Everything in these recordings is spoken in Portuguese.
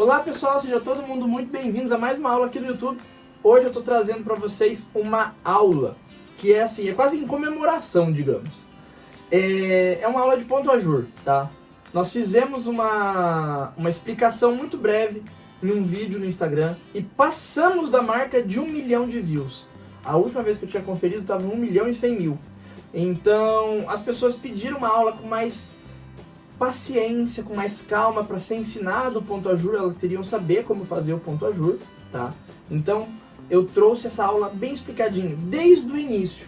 Olá pessoal, seja todo mundo muito bem-vindos a mais uma aula aqui no YouTube. Hoje eu estou trazendo para vocês uma aula que é assim, é quase em comemoração, digamos. É uma aula de ponto ajur, tá? Nós fizemos uma explicação muito breve em um vídeo no Instagram e passamos da marca de 1 milhão de views. A última vez que eu tinha conferido estava 1 milhão e 100 mil. Então as pessoas pediram uma aula com mais paciência, com mais calma para ser ensinado o ponto ajur. Elas teriam saber como fazer o ponto ajur, tá? Então eu trouxe essa aula bem explicadinho desde o início.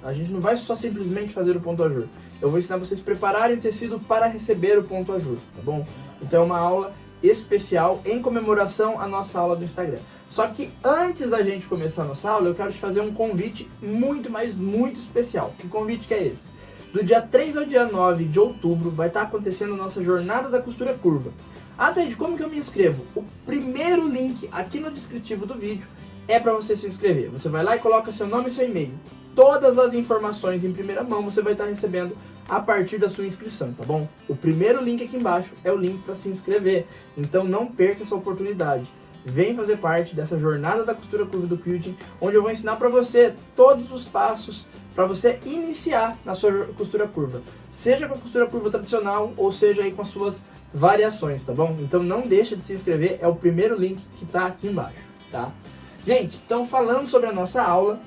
A gente não vai só simplesmente fazer o ponto ajur. Eu vou ensinar vocês a prepararem o tecido para receber o ponto ajur, tá bom? Então é uma aula especial em comemoração à nossa aula do Instagram. Só que antes da gente começar a nossa aula, eu quero te fazer um convite muito especial. Que convite que é esse? Do dia 3 ao dia 9 de outubro vai estar acontecendo a nossa jornada da costura curva. Ataide, como que eu me inscrevo? O primeiro link aqui no descritivo do vídeo é para você se inscrever. Você vai lá e coloca seu nome e seu e-mail. Todas as informações em primeira mão você vai estar recebendo a partir da sua inscrição, tá bom? O primeiro link aqui embaixo é o link para se inscrever. Então não perca essa oportunidade. Vem fazer parte dessa jornada da costura curva do quilting, onde eu vou ensinar para você todos os passos para você iniciar na sua costura curva. Seja com a costura curva tradicional ou seja aí com as suas variações, tá bom? Então não deixa de se inscrever, é o primeiro link que está aqui embaixo, tá? Gente, então falando sobre a nossa aula,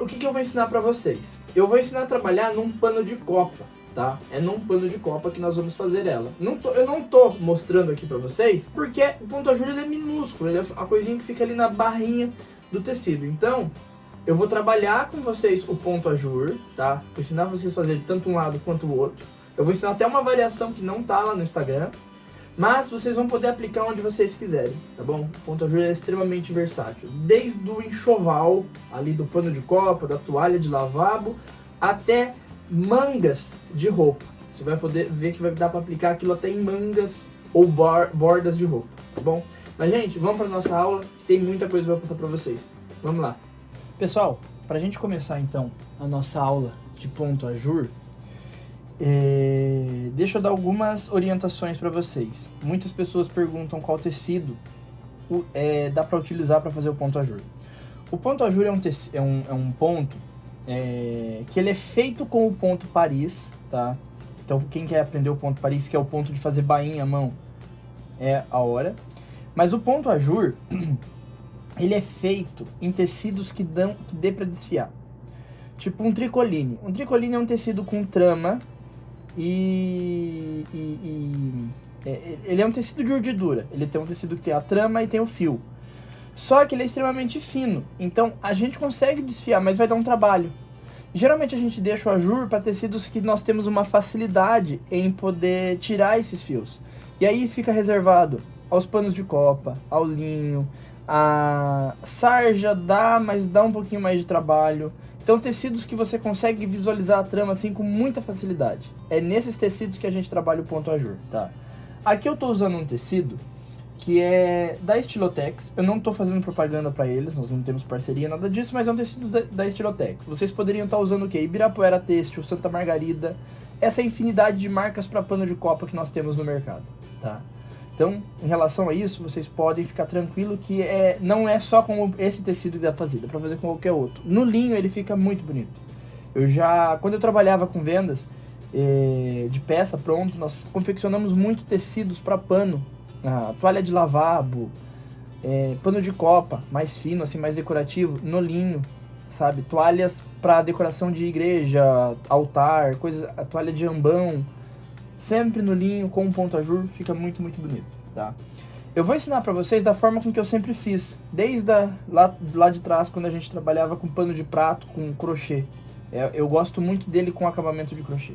o que eu vou ensinar para vocês? Eu vou ensinar a trabalhar num pano de copa, tá? É num pano de copa que nós vamos fazer ela. Eu não tô mostrando aqui para vocês, porque o ponto ajur ele é minúsculo, ele é a coisinha que fica ali na barrinha do tecido. Então, eu vou trabalhar com vocês o ponto ajur, tá? Vou ensinar vocês a fazer tanto um lado quanto o outro. Eu vou ensinar até uma variação que não tá lá no Instagram, mas vocês vão poder aplicar onde vocês quiserem, tá bom? O ponto ajur é extremamente versátil, desde o enxoval ali do pano de copa, da toalha de lavabo, até mangas de roupa. Você vai poder ver que vai dar para aplicar aquilo até em mangas ou bordas de roupa, tá bom? Mas gente, vamos para nossa aula, que tem muita coisa para passar para vocês. Vamos lá. Pessoal, para a gente começar então a nossa aula de ponto ajur, deixa eu dar algumas orientações para vocês. Muitas pessoas perguntam qual tecido dá para utilizar para fazer o ponto ajur. O ponto ajur é um ponto que ele é feito com o ponto Paris, tá? Então quem quer aprender o ponto Paris, que é o ponto de fazer bainha à mão, é a hora. Mas o ponto ajur ele é feito em tecidos que dê para desfiar. Tipo um tricoline. Um tricoline é um tecido com trama ele é um tecido de urdidura. Ele tem um tecido que tem a trama e tem o fio. Só que ele é extremamente fino. Então a gente consegue desfiar, mas vai dar um trabalho. Geralmente a gente deixa o ajur para tecidos que nós temos uma facilidade em poder tirar esses fios. E aí fica reservado aos panos de copa, ao linho. A sarja dá, mas dá um pouquinho mais de trabalho. Então tecidos que você consegue visualizar a trama assim com muita facilidade. É nesses tecidos que a gente trabalha o ponto ajur, tá? Aqui eu estou usando um tecido que é da Estilotex. Eu não estou fazendo propaganda para eles, nós não temos parceria, nada disso, mas é um tecido da Estilotex. Vocês poderiam estar usando o quê? Ibirapuera Têxtil, Santa Margarida, essa infinidade de marcas para pano de copa que nós temos no mercado, tá? Então, em relação a isso, vocês podem ficar tranquilo que não é só com esse tecido que dá pra fazer, dá pra fazer com qualquer outro. No linho ele fica muito bonito. Quando eu trabalhava com vendas de peça pronto, nós confeccionamos muito tecidos para pano, toalha de lavabo, pano de copa, mais fino, assim, mais decorativo, no linho, sabe? Toalhas para decoração de igreja, altar, toalha de ambão. Sempre no linho, com um ponto ajur, fica muito bonito, tá? Eu vou ensinar pra vocês da forma com que eu sempre fiz, desde lá de trás, quando a gente trabalhava com pano de prato, com crochê. Eu gosto muito dele com acabamento de crochê.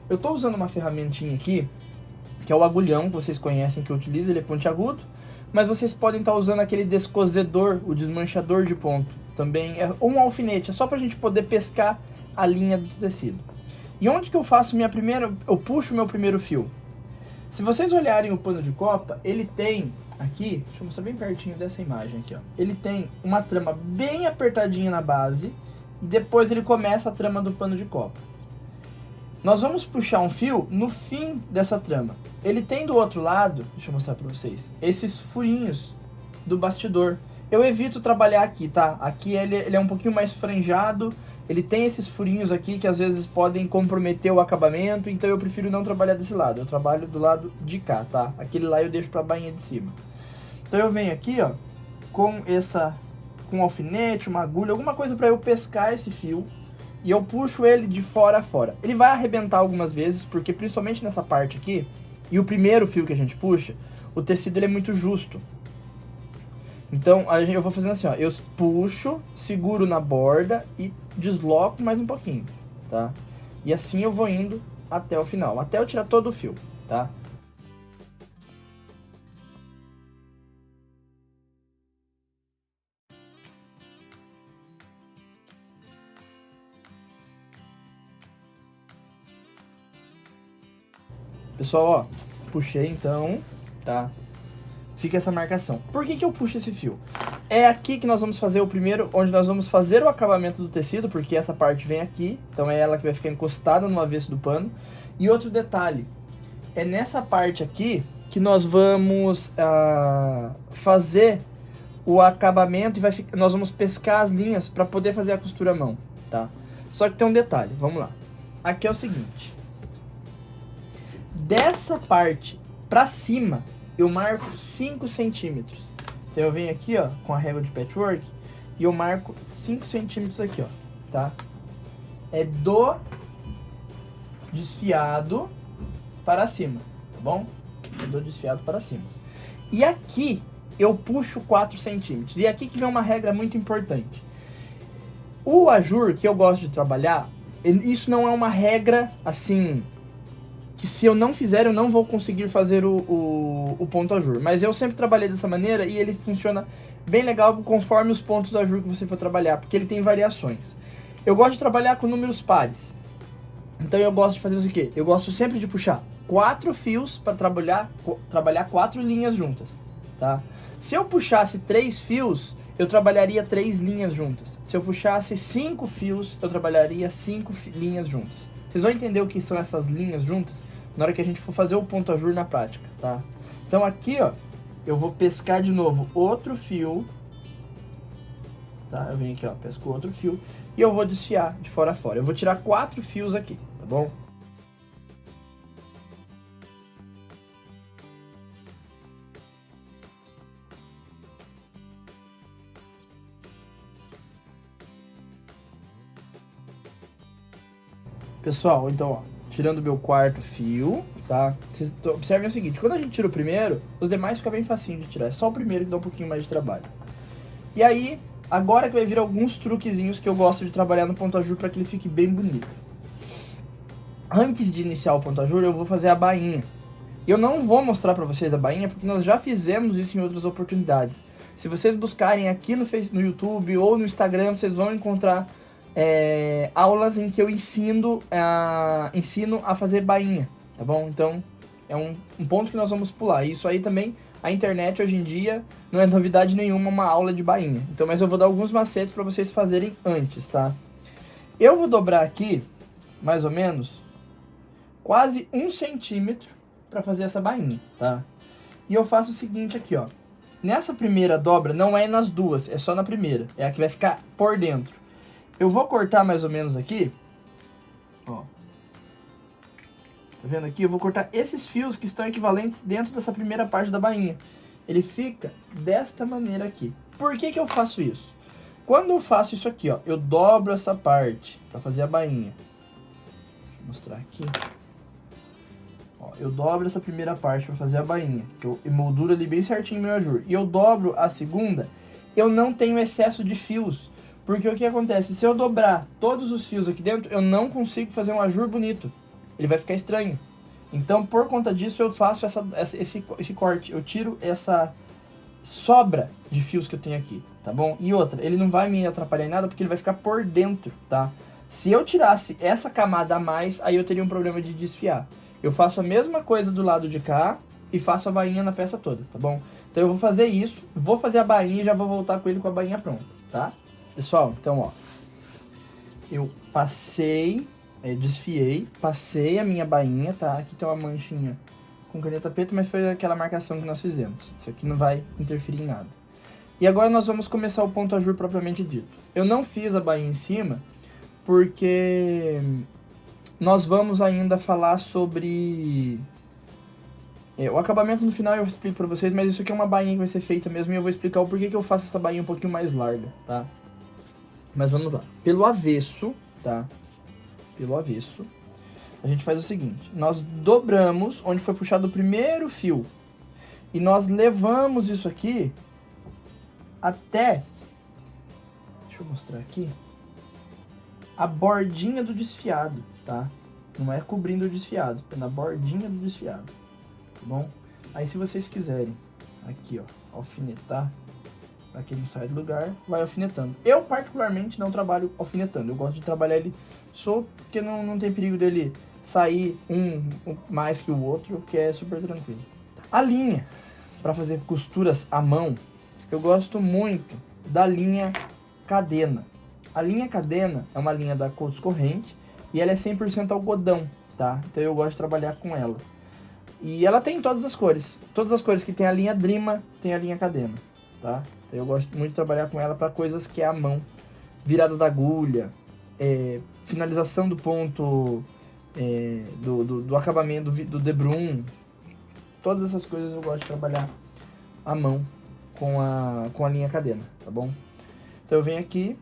Eu tô usando uma ferramentinha aqui, que é o agulhão, que vocês conhecem que eu utilizo, ele é pontiagudo, mas vocês podem estar usando aquele descosedor, o desmanchador de ponto. Também é um alfinete, é só pra gente poder pescar a linha do tecido. E onde que eu faço eu puxo o meu primeiro fio? Se vocês olharem o pano de copa, ele tem aqui, deixa eu mostrar bem pertinho dessa imagem aqui, ó. Ele tem uma trama bem apertadinha na base e depois ele começa a trama do pano de copa. nós vamos puxar um fio no fim dessa trama. Ele tem do outro lado, deixa eu mostrar pra vocês, esses furinhos do bastidor. Eu evito trabalhar aqui, tá? Aqui ele é um pouquinho mais franjado, ele tem esses furinhos aqui que às vezes podem comprometer o acabamento, então eu prefiro não trabalhar desse lado, eu trabalho do lado de cá, tá? Aquele lá eu deixo pra bainha de cima. Então eu venho aqui, ó, com um alfinete, uma agulha, alguma coisa pra eu pescar esse fio, e eu puxo ele de fora a fora. Ele vai arrebentar algumas vezes, porque principalmente nessa parte aqui, e o primeiro fio que a gente puxa, o tecido ele é muito justo. Então eu vou fazendo assim, ó, eu puxo, seguro na borda e desloco mais um pouquinho, tá? E assim eu vou indo até o final, até eu tirar todo o fio, tá? Pessoal, ó, puxei então, tá? Fica essa marcação. Por que eu puxo esse fio? É aqui que nós vamos fazer o primeiro, onde nós vamos fazer o acabamento do tecido, porque essa parte vem aqui, então é ela que vai ficar encostada no avesso do pano. E outro detalhe, é nessa parte aqui que nós vamos fazer o acabamento e nós vamos pescar as linhas para poder fazer a costura à mão, tá? Só que tem um detalhe, vamos lá. Aqui é o seguinte, dessa parte pra cima, eu marco 5 centímetros. Então eu venho aqui, ó, com a régua de patchwork, e eu marco 5 centímetros aqui, ó, tá? É do desfiado para cima, tá bom? É do desfiado para cima. E aqui, eu puxo 4 centímetros. E aqui que vem uma regra muito importante. O ajur que eu gosto de trabalhar, isso não é uma regra, assim, que se eu não fizer, eu não vou conseguir fazer o ponto ajur. Mas eu sempre trabalhei dessa maneira e ele funciona bem legal conforme os pontos ajur que você for trabalhar, porque ele tem variações. Eu gosto de trabalhar com números pares. Então eu gosto de fazer o quê? Eu gosto sempre de puxar 4 fios para trabalhar 4 linhas juntas, tá? Se eu puxasse 3 fios, eu trabalharia 3 linhas juntas. Se eu puxasse 5 fios, eu trabalharia 5 linhas juntas. Vocês vão entender o que são essas linhas juntas na hora que a gente for fazer o ponto ajur na prática, tá? Então aqui, ó, eu vou pescar de novo outro fio, tá? Eu venho aqui, ó, pesco outro fio e eu vou desfiar de fora a fora. Eu vou tirar 4 fios aqui, tá bom? Pessoal, então, ó, tirando o meu quarto fio, tá? Vocês observem o seguinte, quando a gente tira o primeiro, os demais ficam bem facinho de tirar. É só o primeiro que dá um pouquinho mais de trabalho. E aí, agora que vai vir alguns truquezinhos que eu gosto de trabalhar no ponto ajur para que ele fique bem bonito. Antes de iniciar o ponto ajur, eu vou fazer a bainha. Eu não vou mostrar para vocês a bainha, porque nós já fizemos isso em outras oportunidades. Se vocês buscarem aqui no YouTube ou no Instagram, vocês vão encontrar aulas em que eu ensino a fazer bainha, tá bom? Então, é um ponto que nós vamos pular. Isso aí também, a internet hoje em dia, não é novidade nenhuma uma aula de bainha. Então, mas eu vou dar alguns macetes para vocês fazerem antes, tá? Eu vou dobrar aqui, mais ou menos, quase 1 centímetro para fazer essa bainha, tá? E eu faço o seguinte aqui, ó. Nessa primeira dobra, não é nas duas, é só na primeira. É a que vai ficar por dentro. Eu vou cortar mais ou menos aqui, ó, tá vendo aqui? Eu vou cortar esses fios que estão equivalentes dentro dessa primeira parte da bainha. Ele fica desta maneira aqui. Por que eu faço isso? Quando eu faço isso aqui, ó, eu dobro essa parte para fazer a bainha. Deixa eu mostrar aqui. Ó, eu dobro essa primeira parte para fazer a bainha, que eu emolduro ali bem certinho meu ajur. E eu dobro a segunda, eu não tenho excesso de fios. Porque o que acontece? Se eu dobrar todos os fios aqui dentro, eu não consigo fazer um ajur bonito. Ele vai ficar estranho. Então, por conta disso, eu faço esse corte. Eu tiro essa sobra de fios que eu tenho aqui, tá bom? E outra, ele não vai me atrapalhar em nada porque ele vai ficar por dentro, tá? Se eu tirasse essa camada a mais, aí eu teria um problema de desfiar. Eu faço a mesma coisa do lado de cá e faço a bainha na peça toda, tá bom? Então eu vou fazer isso, vou fazer a bainha e já vou voltar com ele com a bainha pronta, tá? Pessoal, então, ó, eu passei desfiei, passei a minha bainha, tá? Aqui tem uma manchinha com caneta preta, mas foi aquela marcação que nós fizemos. Isso aqui não vai interferir em nada. E agora nós vamos começar o ponto ajur propriamente dito. Eu não fiz a bainha em cima, porque nós vamos ainda falar sobre... o acabamento no final eu explico pra vocês, mas isso aqui é uma bainha que vai ser feita mesmo, e eu vou explicar o porquê que eu faço essa bainha um pouquinho mais larga, tá? Mas vamos lá. Pelo avesso, tá? Pelo avesso, a gente faz o seguinte. Nós dobramos onde foi puxado o primeiro fio. E nós levamos isso aqui até... Deixa eu mostrar aqui. A bordinha do desfiado, tá? Não é cobrindo o desfiado, é na bordinha do desfiado, tá bom? Aí se vocês quiserem, aqui ó, alfinetar, para que ele não saia do lugar, vai alfinetando. Eu particularmente não trabalho alfinetando, eu gosto de trabalhar ele só porque não tem perigo dele sair um mais que o outro, que é super tranquilo. A linha, para fazer costuras à mão, eu gosto muito da linha Cadena. A linha Cadena é uma linha da Coats Corrente e ela é 100% algodão, tá? Então eu gosto de trabalhar com ela. E ela tem todas as cores. Todas as cores que tem a linha Drima, tem a linha Cadena, tá? Então eu gosto muito de trabalhar com ela para coisas que é à mão. Virada da agulha, finalização do ponto, do acabamento, do debrum. Todas essas coisas eu gosto de trabalhar à mão com a linha Cadena, tá bom? Então eu venho aqui,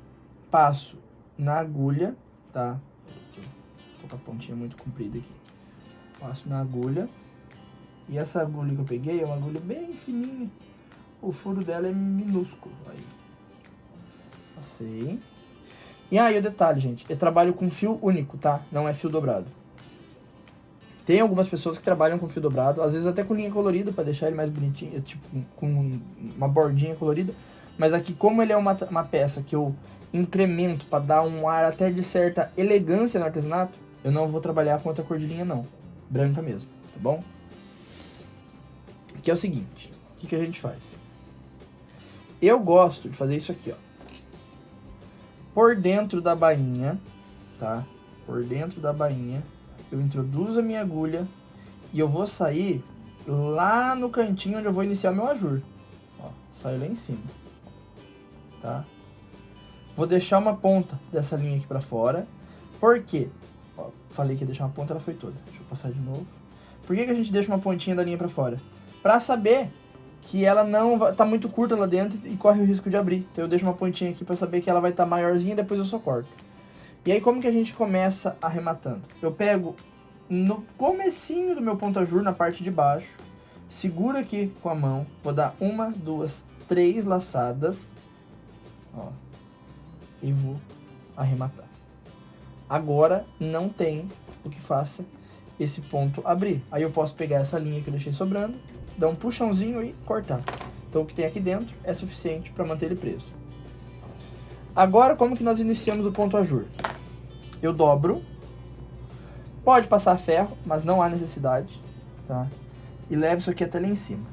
passo na agulha, tá? Tô com a pontinha muito comprida aqui. Passo na agulha. E essa agulha que eu peguei é uma agulha bem fininha. O furo dela é minúsculo. Aí. Passei. E aí o detalhe, gente. Eu trabalho com fio único, tá? Não é fio dobrado. Tem algumas pessoas que trabalham com fio dobrado. Às vezes até com linha colorida, pra deixar ele mais bonitinho. Tipo, com uma bordinha colorida. Mas aqui, como ele é uma peça que eu incremento pra dar um ar até de certa elegância no artesanato, eu não vou trabalhar com outra cor de linha, não. Branca mesmo, tá bom? Que é o seguinte. O que a gente faz? Eu gosto de fazer isso aqui, ó. Por dentro da bainha, tá? Por dentro da bainha, eu introduzo a minha agulha e eu vou sair lá no cantinho onde eu vou iniciar meu ajur. Ó, saio lá em cima, tá? Vou deixar uma ponta dessa linha aqui pra fora. Por quê? Ó, falei que ia deixar uma ponta, ela foi toda. Deixa eu passar de novo. Por que a gente deixa uma pontinha da linha pra fora? Pra saber que ela não vai, tá muito curta lá dentro e corre o risco de abrir. Então eu deixo uma pontinha aqui pra saber que ela vai estar maiorzinha e depois eu só corto. E aí como que a gente começa arrematando? Eu pego no comecinho do meu ponto ajur, na parte de baixo, seguro aqui com a mão, vou dar 1, 2, 3 laçadas, ó, e vou arrematar. Agora não tem o que faça esse ponto abrir. Aí eu posso pegar essa linha que eu deixei sobrando, dar um puxãozinho e cortar. Então o que tem aqui dentro é suficiente para manter ele preso. Agora como que nós iniciamos o ponto ajur? Eu dobro, pode passar ferro, mas não há necessidade, tá? E levo isso aqui até lá em cima.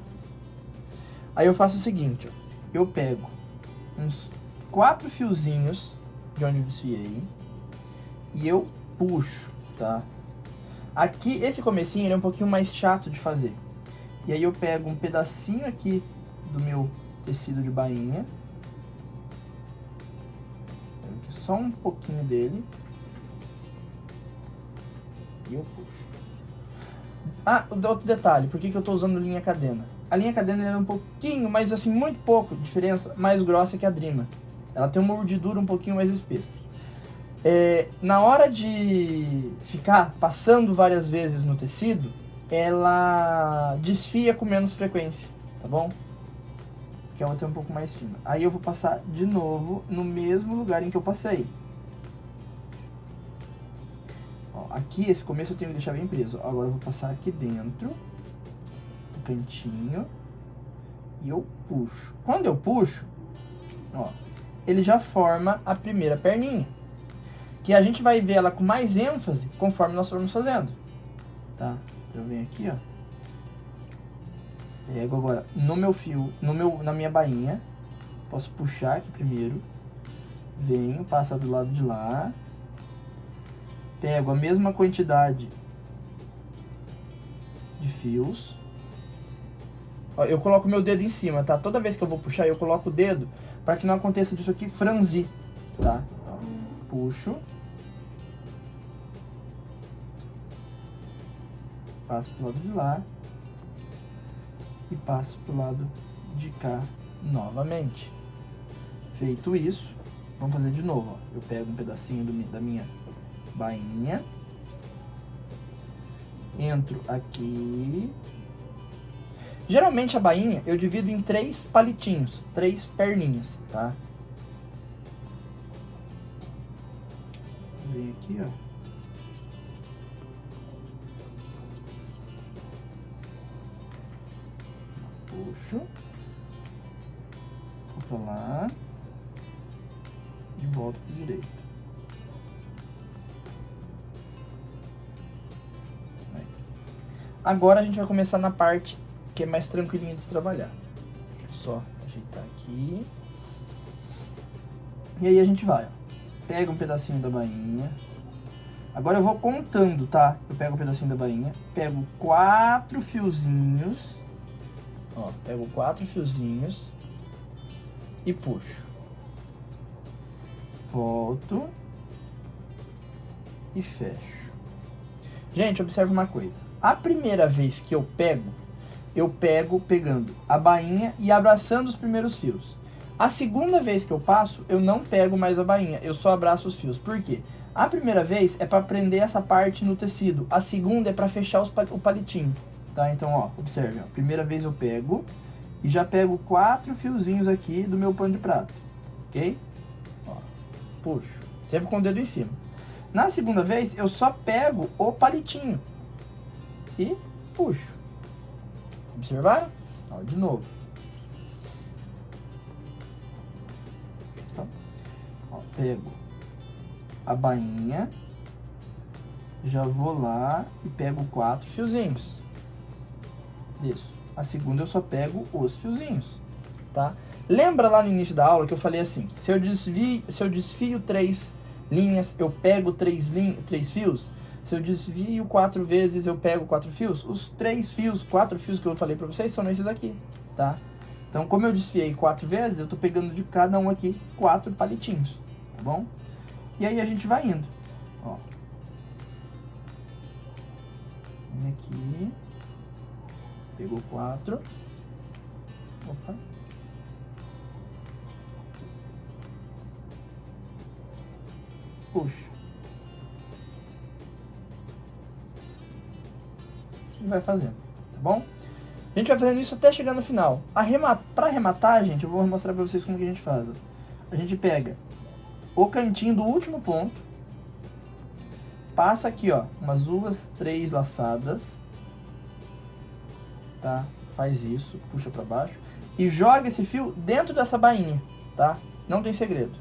Aí eu faço o seguinte, ó, eu pego uns 4 fiozinhos de onde eu desfiei e eu puxo, tá? Aqui, esse comecinho ele é um pouquinho mais chato de fazer. E aí eu pego um pedacinho aqui do meu tecido de bainha. Pego aqui só um pouquinho dele. E eu puxo. Ah, outro detalhe, por que eu tô usando linha Cadena? A linha Cadena é um pouquinho, mas assim, muito pouco diferença, mais grossa que a Drima. Ela tem uma urdidura um pouquinho mais espessa. Na hora de ficar passando várias vezes no tecido, ela desfia com menos frequência, tá bom? Porque ela tem um pouco mais fina. Aí eu vou passar de novo no mesmo lugar em que eu passei. Ó, aqui, esse começo eu tenho que deixar bem preso. Agora eu vou passar aqui dentro, no cantinho, e eu puxo. Quando eu puxo, ó, ele já forma a primeira perninha, que a gente vai ver ela com mais ênfase conforme nós formos fazendo, tá? Então eu venho aqui, ó, pego agora no meu fio, na minha bainha, posso puxar aqui primeiro, venho, passa do lado de lá, pego a mesma quantidade de fios. Ó, eu coloco meu dedo em cima, tá? Toda vez que eu vou puxar, eu coloco o dedo para que não aconteça disso aqui franzir, tá? Puxo. Passo pro lado de lá. E passo pro lado de cá novamente. Feito isso, vamos fazer de novo, ó. Eu pego um pedacinho da minha bainha. Entro aqui. Geralmente a bainha eu divido em 3 palitinhos, 3 perninhas, tá? Vem aqui, ó. Puxo. Vou pra lá. E volto pro direito. Aí. Agora a gente vai começar na parte que é mais tranquilinha de se trabalhar. Só ajeitar aqui. E aí a gente vai, ó. Pega um pedacinho da bainha. Agora eu vou contando, tá? Eu pego um pedacinho da bainha, pego 4 fiozinhos. Ó, pego 4 fiozinhos e puxo. Volto e fecho. Gente, observe uma coisa. A primeira vez que eu pego pegando a bainha e abraçando os primeiros fios. A segunda vez que eu passo, eu não pego mais a bainha, eu só abraço os fios. Por quê? A primeira vez é para prender essa parte no tecido, a segunda é para fechar o palitinho, tá? Então, ó, observe, ó. Primeira vez eu pego e já pego 4 fiozinhos aqui do meu pano de prato, ok? Ó, puxo, sempre com o dedo em cima. Na segunda vez, eu só pego o palitinho e puxo. Observaram? Ó, de novo. Então, ó, pego a bainha, já vou lá e pego 4 fiozinhos. Isso. A segunda eu só pego os fiozinhos, tá? Lembra lá no início da aula que eu falei assim, se eu desfio 3 linhas, eu pego 3 fios. Se eu desvio 4 vezes, eu pego 4 fios. Os 3 fios, 4 fios que eu falei pra vocês são esses aqui, tá? Então, como eu desfiei 4 vezes, eu tô pegando de cada um aqui 4 palitinhos, tá bom? E aí a gente vai indo, ó. Vem aqui. Pegou 4. Opa. Puxa. E vai fazendo, tá bom? A gente vai fazendo isso até chegar no final. Pra arrematar, gente, eu vou mostrar pra vocês como que a gente faz. Ó. A gente pega o cantinho do último ponto, passa aqui, ó, umas 2, 3 laçadas, tá? Faz isso, puxa pra baixo e joga esse fio dentro dessa bainha, tá? Não tem segredo.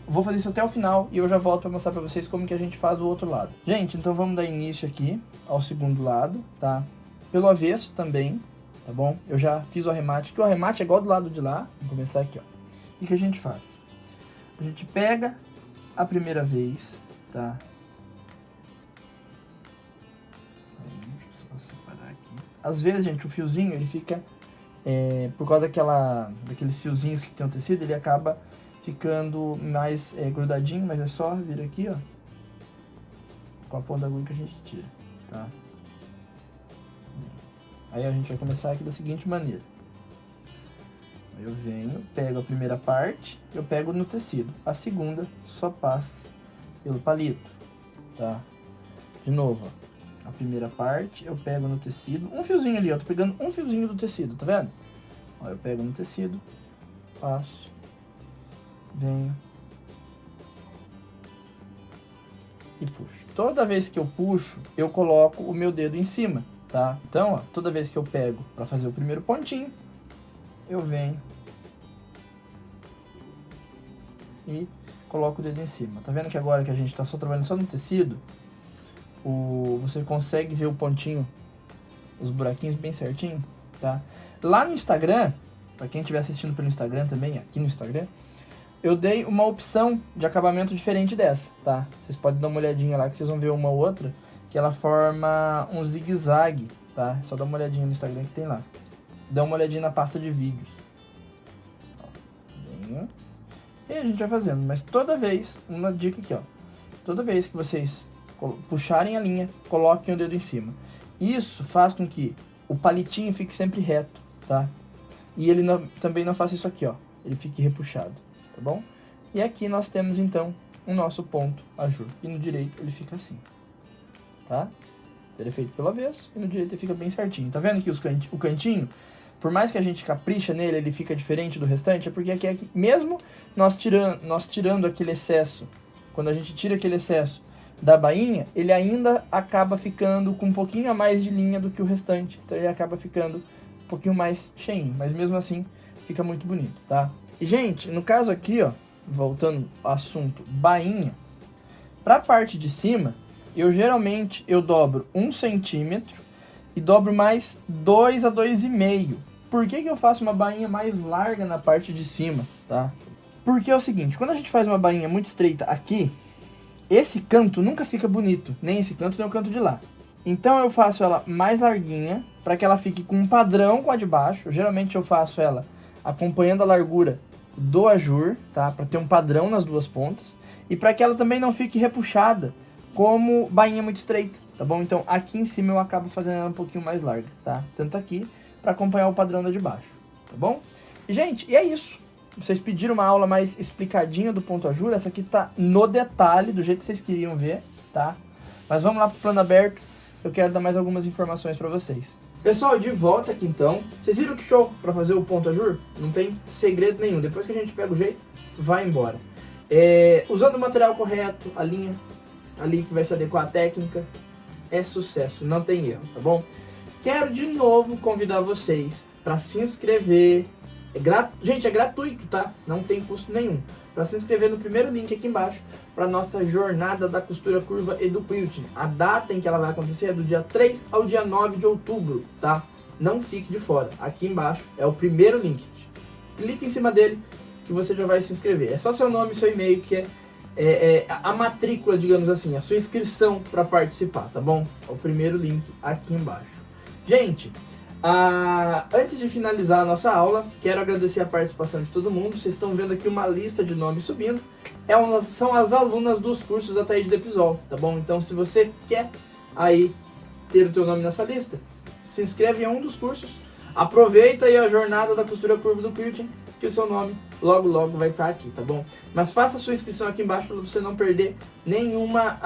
Vou fazer isso até o final e eu já volto pra mostrar pra vocês como que a gente faz o outro lado. Gente, então vamos dar início aqui ao segundo lado, tá? Pelo avesso também, tá bom? Eu já fiz o arremate, que o arremate é igual do lado de lá. Vamos começar aqui, ó. O que a gente faz? A gente pega a primeira vez, tá? Deixa eu só separar aqui. Às vezes, gente, o fiozinho, ele fica... por causa daqueles fiozinhos que tem o tecido, ele acaba ficando mais grudadinho, mas é só vir aqui, ó. Com a ponta da agulha que a gente tira, tá? Aí a gente vai começar aqui da seguinte maneira. Eu venho, pego a primeira parte, eu pego no tecido. A segunda só passa pelo palito, tá? De novo, ó. A primeira parte eu pego no tecido, um fiozinho ali, ó. Tô pegando um fiozinho do tecido, tá vendo? Ó, eu pego no tecido, passo, venho e puxo. Toda vez que eu puxo, eu coloco o meu dedo em cima, tá? Então, ó, toda vez que eu pego pra fazer o primeiro pontinho, eu venho e coloco o dedo em cima. Tá vendo que agora que a gente tá só trabalhando só no tecido, você consegue ver o pontinho, os buraquinhos bem certinho, tá? Lá no Instagram, pra quem estiver assistindo pelo Instagram também, aqui no Instagram, eu dei uma opção de acabamento diferente dessa, tá? Vocês podem dar uma olhadinha lá que vocês vão ver uma ou outra, que ela forma um zigue-zague, tá? Só dá uma olhadinha no Instagram que tem lá. Dá uma olhadinha na pasta de vídeos. Ó, e a gente vai fazendo, mas toda vez, uma dica aqui, ó. Toda vez que vocês puxarem a linha, coloquem o dedo em cima. Isso faz com que o palitinho fique sempre reto, tá? E ele também não faça isso aqui, ó. Ele fique repuxado, tá bom? E aqui nós temos, então, o nosso ponto ajur. E no direito ele fica assim, tá? Ele é feito pelo avesso e no direito ele fica bem certinho. Tá vendo que o cantinho, por mais que a gente capricha nele, ele fica diferente do restante, é porque aqui mesmo nós tirando aquele excesso, quando a gente tira aquele excesso da bainha, ele ainda acaba ficando com um pouquinho a mais de linha do que o restante. Então ele acaba ficando um pouquinho mais cheinho, mas mesmo assim fica muito bonito, tá? E, gente, no caso aqui, ó, voltando ao assunto bainha, pra parte de cima, eu geralmente dobro 1 centímetro e dobro mais 2 a 2,5. Por que eu faço uma bainha mais larga na parte de cima, tá? Porque é o seguinte, quando a gente faz uma bainha muito estreita aqui, esse canto nunca fica bonito, nem esse canto nem o canto de lá. Então eu faço ela mais larguinha, para que ela fique com um padrão com a de baixo. Geralmente eu faço ela acompanhando a largura do ajur, tá? Para ter um padrão nas duas pontas. E para que ela também não fique repuxada, como bainha muito estreita, tá bom? Então aqui em cima eu acabo fazendo ela um pouquinho mais larga, tá? Tanto aqui, para acompanhar o padrão da de baixo, tá bom? E, gente, e é isso. Vocês pediram uma aula mais explicadinha do ponto ajur. Essa aqui tá no detalhe, do jeito que vocês queriam ver, tá? Mas vamos lá pro plano aberto. Eu quero dar mais algumas informações pra vocês. Pessoal, de volta aqui então. Vocês viram que show pra fazer o ponto ajur? Não tem segredo nenhum. Depois que a gente pega o jeito, vai embora. Usando o material correto, a linha ali que vai se adequar à técnica, é sucesso, não tem erro, tá bom? Quero de novo convidar vocês para se inscrever. Gente, é gratuito, tá? Não tem custo nenhum. Para se inscrever no primeiro link aqui embaixo para nossa jornada da costura curva e do quilting. A data em que ela vai acontecer é do dia 3 ao dia 9 de outubro, tá? Não fique de fora. Aqui embaixo é o primeiro link. Clique em cima dele que você já vai se inscrever. É só seu nome e seu e-mail que é a matrícula, digamos assim, a sua inscrição para participar, tá bom? É o primeiro link aqui embaixo. Gente, antes de finalizar a nossa aula, quero agradecer a participação de todo mundo. Vocês estão vendo aqui uma lista de nomes subindo. São as alunas dos cursos da Thaís do Episol, tá bom? Então, se você quer aí ter o teu nome nessa lista, se inscreve em um dos cursos. Aproveita aí a jornada da costura curva do quilting, que o seu nome logo vai estar aqui, tá bom? Mas faça a sua inscrição aqui embaixo para você não perder nenhuma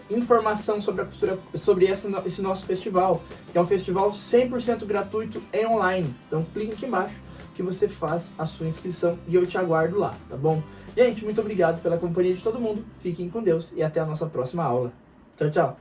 informação sobre a costura, sobre esse nosso festival, que é um festival 100% gratuito e online. Então clique aqui embaixo que você faz a sua inscrição e eu te aguardo lá, tá bom? Gente, muito obrigado pela companhia de todo mundo. Fiquem com Deus e até a nossa próxima aula. Tchau, tchau!